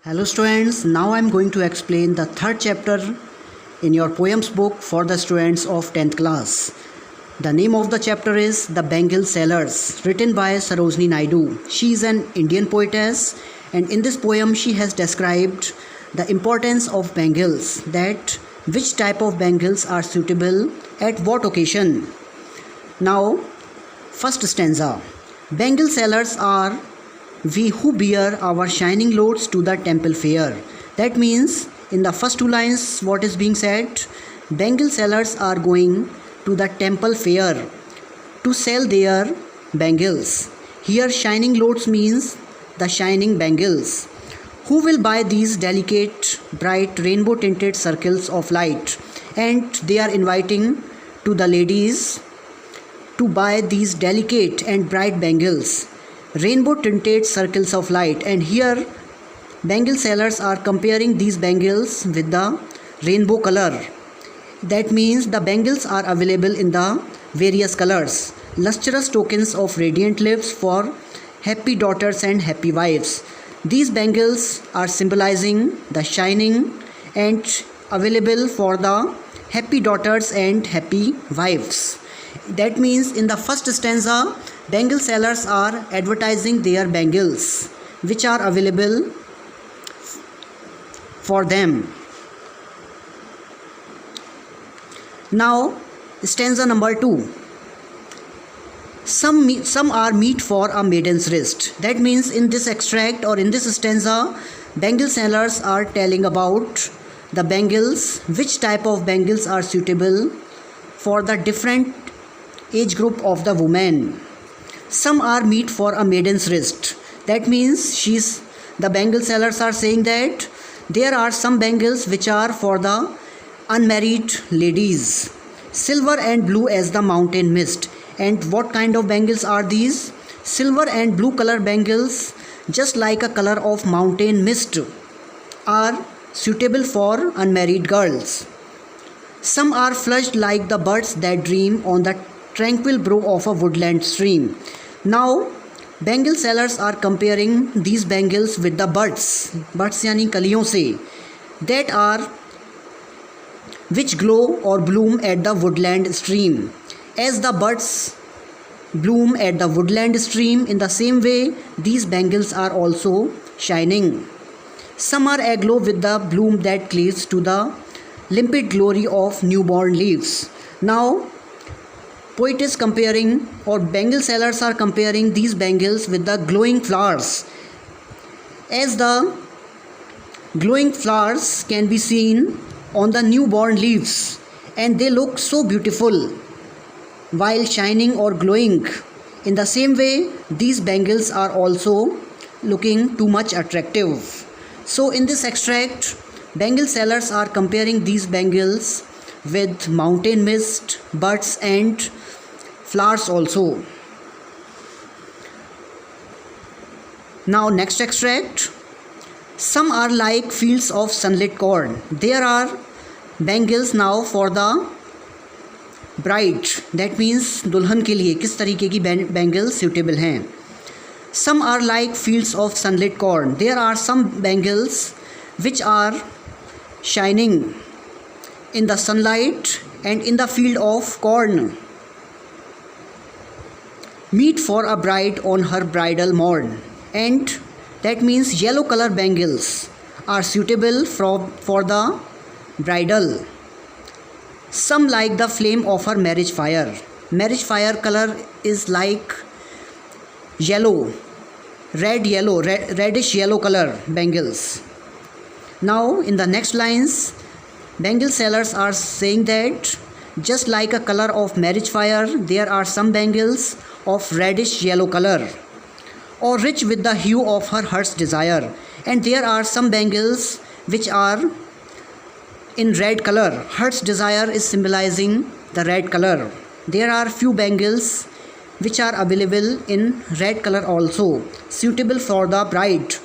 Hello students, now I am going to explain the third chapter in your poems book for the students of 10th class. The name of the chapter is The Bengal Sellers, written by Sarojini Naidu. She is an Indian poetess, and in this poem she has described the importance of bangles, that which type of bangles are suitable at what occasion. Now, first stanza. Bangle sellers are we who bear our shining loads to the temple fair. That means in the first two lines what is being said, bangle sellers are going to the temple fair to sell their bangles. Here shining loads means the shining bangles. Who will buy these delicate, bright, rainbow tinted circles of light? And they are inviting to the ladies to buy these delicate and bright bangles, rainbow tinted circles of light. And here bangle sellers are comparing these bangles with the rainbow color. That means the bangles are available in the various colors, lustrous tokens of radiant lives for happy daughters and happy wives. These bangles are symbolizing the shining and available for the happy daughters and happy wives. That means in the first stanza, bangle sellers are advertising their bangles which are available for them. Now, stanza number 2. Some are meet for a maiden's wrist. That means in this extract or in this stanza, bangle sellers are telling about the bangles, which type of bangles are suitable for the different age group of the woman. Some are meet for a maiden's wrist. That means the bangle sellers are saying that there are some bangles which are for the unmarried ladies, silver and blue as the mountain mist. And what kind of bangles are these? Silver and blue color bangles, just like a color of mountain mist, are suitable for unmarried girls. Some are flushed like the birds that dream on the tranquil brow of a woodland stream. Now, bangle sellers are comparing these bangles with the buds यानी कलियों से, that are which glow or bloom at the woodland stream. As the buds bloom at the woodland stream, in the same way these bangles are also shining. Some are aglow with the bloom that cleaves to the limpid glory of newborn leaves. Now, poet is comparing, or bangle sellers are comparing these bangles with the glowing flowers. As the glowing flowers can be seen on the newborn leaves, and they look so beautiful while shining or glowing. In the same way, these bangles are also looking too much attractive. So in this extract, bangle sellers are comparing these bangles with mountain mist, buds and flowers also. Now next extract. Some are like fields of sunlit corn. There are bangles now for the bride. That means दुल्हन के लिए किस तरीके की bangles suitable हैं. Some are like fields of sunlit corn. There are some bangles which are shining in the sunlight and in the field of corn. Meet for a bride on her bridal morn. And that means yellow color bangles are suitable for the bridal. Some like the flame of her marriage fire. Marriage fire color is like yellow, reddish yellow color bangles. Now in the next lines, bangle sellers are saying that just like a color of marriage fire, there are some bangles of reddish yellow color, or rich with the hue of her heart's desire. And there are some bangles which are in red color. Heart's desire is symbolizing the red color. There are few bangles which are available in red color also, suitable for the bride.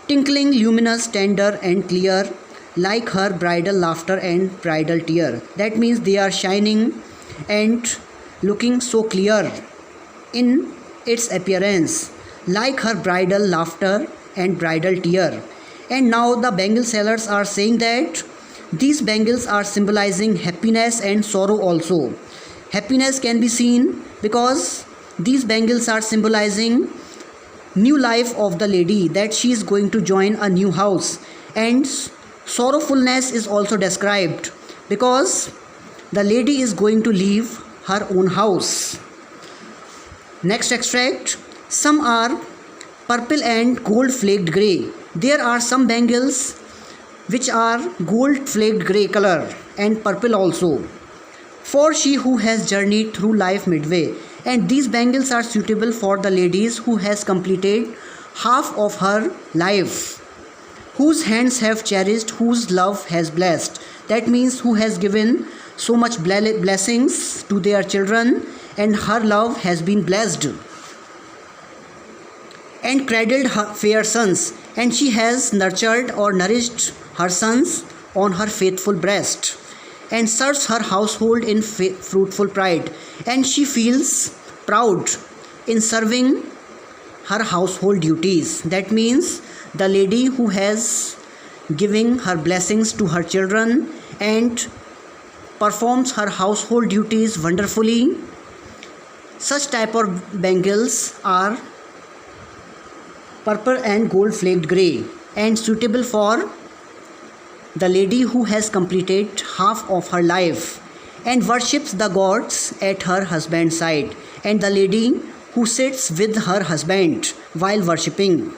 Tinkling, luminous, tender and clear, like her bridal laughter and bridal tear. That means they are shining and looking so clear in its appearance, like her bridal laughter and bridal tear. And now the bangle sellers are saying that these bangles are symbolizing happiness and sorrow also. Happiness can be seen because these bangles are symbolizing new life of the lady, that she is going to join a new house, and sorrowfulness is also described because the lady is going to leave her own house. Next extract, some are purple and gold flaked grey. There are some bangles which are gold flaked grey color and purple also. For she who has journeyed through life midway, and these bangles are suitable for the ladies who has completed half of her life, whose hands have cherished, whose love has blessed. That means who has given so much blessings to their children and her love has been blessed, and cradled her fair sons, and she has nurtured or nourished her sons on her faithful breast, and serves her household in fruitful pride, and she feels proud in serving her household duties. That means the lady who has giving her blessings to her children and performs her household duties wonderfully. Such type of bangles are purple and gold flaked grey and suitable for the lady who has completed half of her life and worships the gods at her husband's side, and the lady who sits with her husband while worshipping.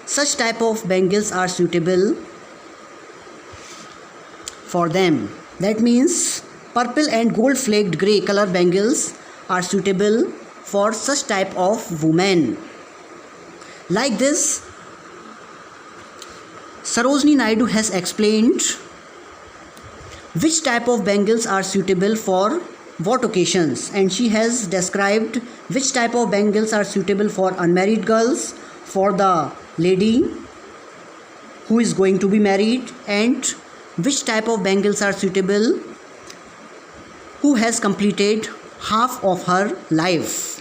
Such type of bangles are suitable for them. That means purple and gold flaked grey color bangles are suitable for such type of women. Like this, Sarojini Naidu has explained which type of bangles are suitable for what occasions, and she has described which type of bangles are suitable for unmarried girls, for the lady who is going to be married, and which type of bangles are suitable who has completed half of her life.